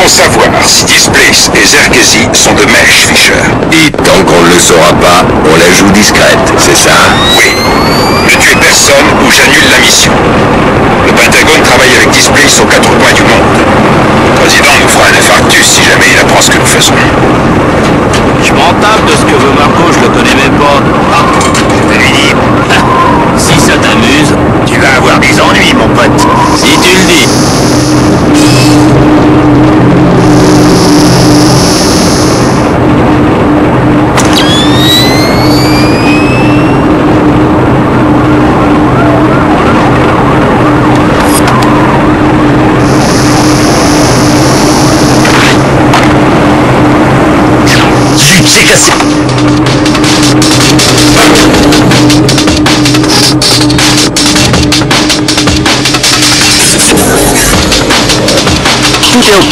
devons savoir si Displace et Zergesi sont de mèche, Fisher. Et tant qu'on ne le saura pas, on la joue discrète, c'est ça? Oui. Ne tuez personne ou j'annule la mission. Le Pentagone travaille avec Displace aux 4 coins du monde. Le président nous fera un infarctus si jamais il apprend ce que nous faisons. Je m'en tape de ce que veut Marco, je le connais même pas. Ah, je vais lui dire. Si ça t'amuse, tu vas avoir des ennuis, mon pote. Si tu le dis. C'est cassé. Tout est haut.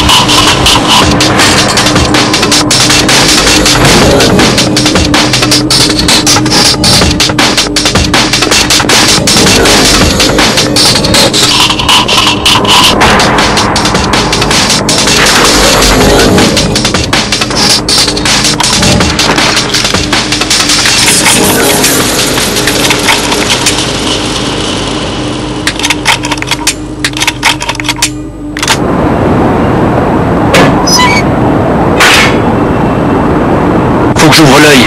Faut que j'ouvre l'œil.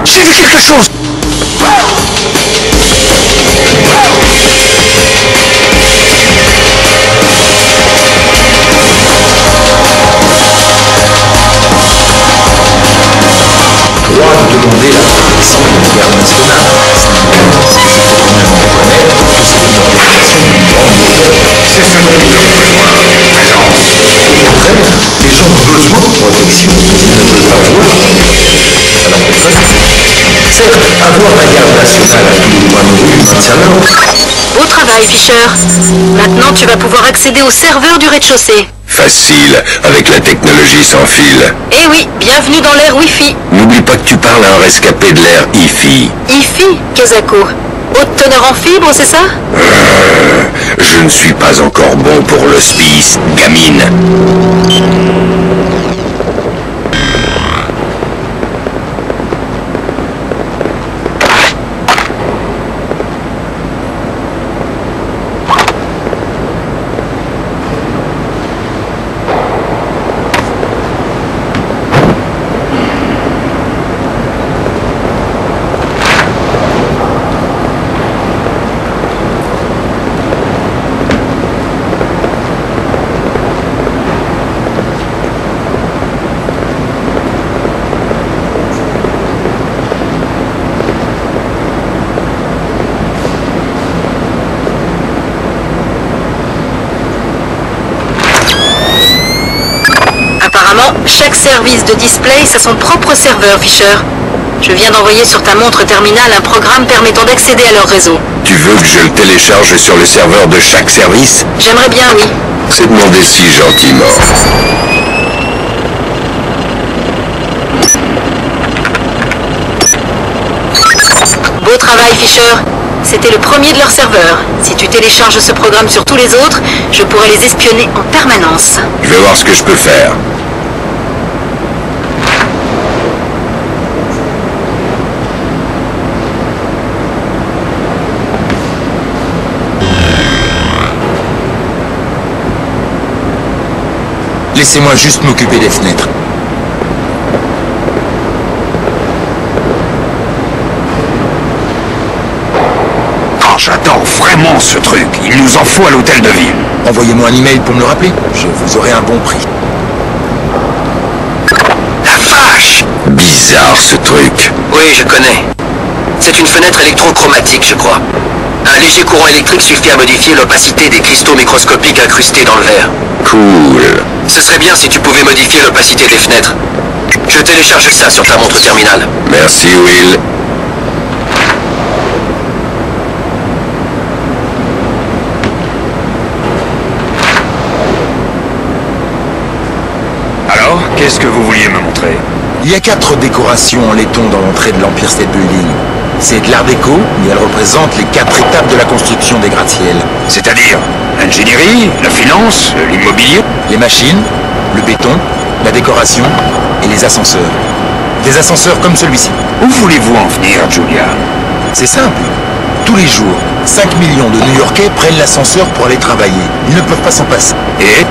J'ai vu quelque chose. Droit de demander la protection de la guerre nationale. Il faut quand même reconnaître que c'est une organisation d'une grande hauteur. C'est ce dont nous avons besoin. Présence. Très bien. Les gens ont besoin de protection. Ils ne veulent pas voir. Alors pourquoi certes, avoir la garde nationale à tous les coins de rue, maintient l'ordre. Beau travail, Fisher. Maintenant, tu vas pouvoir accéder au serveur du rez-de-chaussée. Facile, avec la technologie sans fil. Eh oui, bienvenue dans l'ère Wi-Fi. N'oublie pas que tu parles à un rescapé de l'ère IFI. IFI, Kazako. Haute teneur en fibre, c'est ça? Je ne suis pas encore bon pour l'hospice, gamine. Apparemment, chaque service de Displace a son propre serveur, Fisher. Je viens d'envoyer sur ta montre terminale un programme permettant d'accéder à leur réseau. Tu veux que je le télécharge sur le serveur de chaque service? J'aimerais bien, oui. C'est demandé si gentiment. Beau travail, Fisher. C'était le premier de leur serveur. Si tu télécharges ce programme sur tous les autres, je pourrai les espionner en permanence. Je vais voir ce que je peux faire. Laissez-moi juste m'occuper des fenêtres. Oh, j'adore vraiment ce truc. Il nous en faut à l'hôtel de ville. Envoyez-moi un email pour me le rappeler. Je vous aurai un bon prix. La vache! Bizarre ce truc. Oui, je connais. C'est une fenêtre électrochromatique, je crois. Un léger courant électrique suffit à modifier l'opacité des cristaux microscopiques incrustés dans le verre. Cool. Ce serait bien si tu pouvais modifier l'opacité des fenêtres. Je télécharge ça sur ta montre terminale. Merci, Will. Alors, qu'est-ce que vous vouliez me montrer? Il y a 4 décorations en laiton dans l'entrée de l'Empire State Building. C'est de l'art déco, mais elles représentent les 4 étapes de la construction des gratte-ciels. C'est-à-dire, un L'ingénierie, la finance, l'immobilier. Les machines, le béton, la décoration et les ascenseurs. Des ascenseurs comme celui-ci. Où voulez-vous en venir, Julia? C'est simple. Tous les jours, 5 millions de New-Yorkais prennent l'ascenseur pour aller travailler. Ils ne peuvent pas s'en passer. Et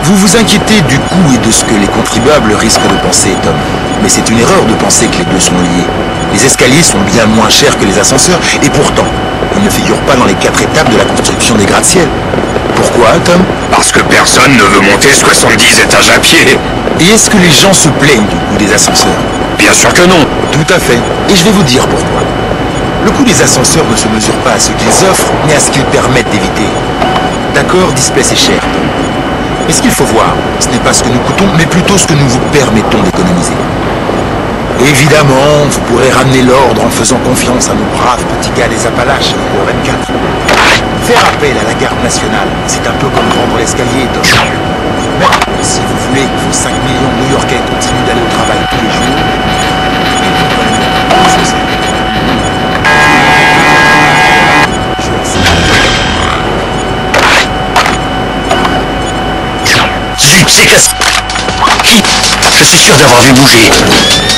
Vous vous inquiétez du coût et de ce que les contribuables risquent de penser, Tom. Mais c'est une erreur de penser que les deux sont liés. Les escaliers sont bien moins chers que les ascenseurs, et pourtant, ils ne figurent pas dans les 4 étapes de la construction des gratte-ciel. Pourquoi, Tom? parce que personne ne veut monter 70 étages à pied. Et est-ce que les gens se plaignent du coût des ascenseurs? Bien sûr que non. Tout à fait. Et je vais vous dire pourquoi. Le coût des ascenseurs ne se mesure pas à ce qu'ils offrent, mais à ce qu'ils permettent d'éviter. D'accord, Display c'est cher, Tom. Mais ce qu'il faut voir, ce n'est pas ce que nous coûtons, mais plutôt ce que nous vous permettons d'économiser. Évidemment, vous pourrez ramener l'ordre en faisant confiance à nos braves petits gars des Appalaches au 24. Faire appel à la garde nationale, c'est un peu comme prendre l'escalier, Tom. Mais si vous voulez que vos 5 millions de New-Yorkais continuent d'aller au travail tous les jours, Zut, c'est cassé. Qui? Je suis sûr d'avoir vu bouger.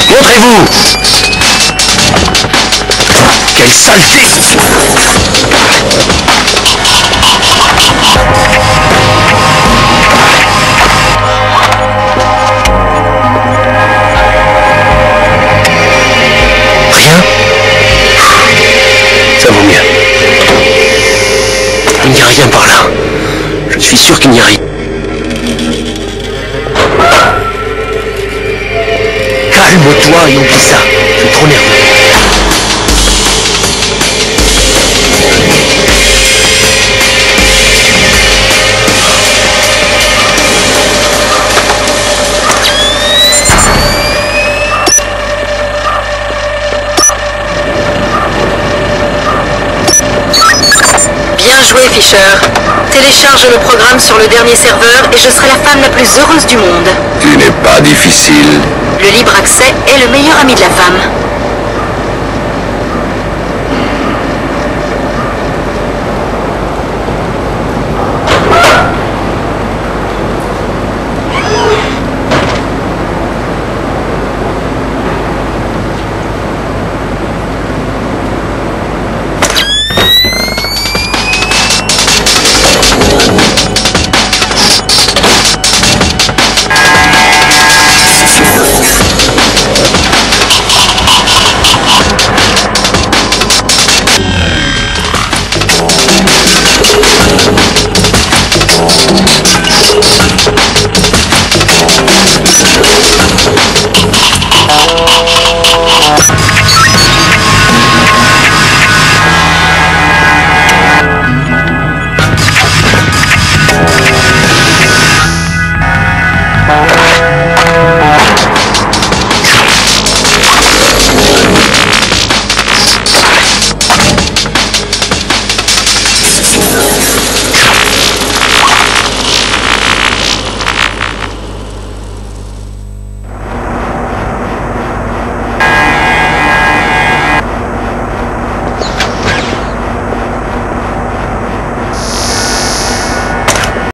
Montrez-vous! Quelle saleté! Rien? Ça vaut mieux. Il n'y a rien par là. Je suis sûr qu'il n'y a rien. Calme-toi et oublie ça. Je suis trop nerveux. Bien joué, Fisher. Télécharge le programme sur le dernier serveur et je serai la femme la plus heureuse du monde. Tu n'es pas difficile. Le libre accès est le meilleur ami de la femme.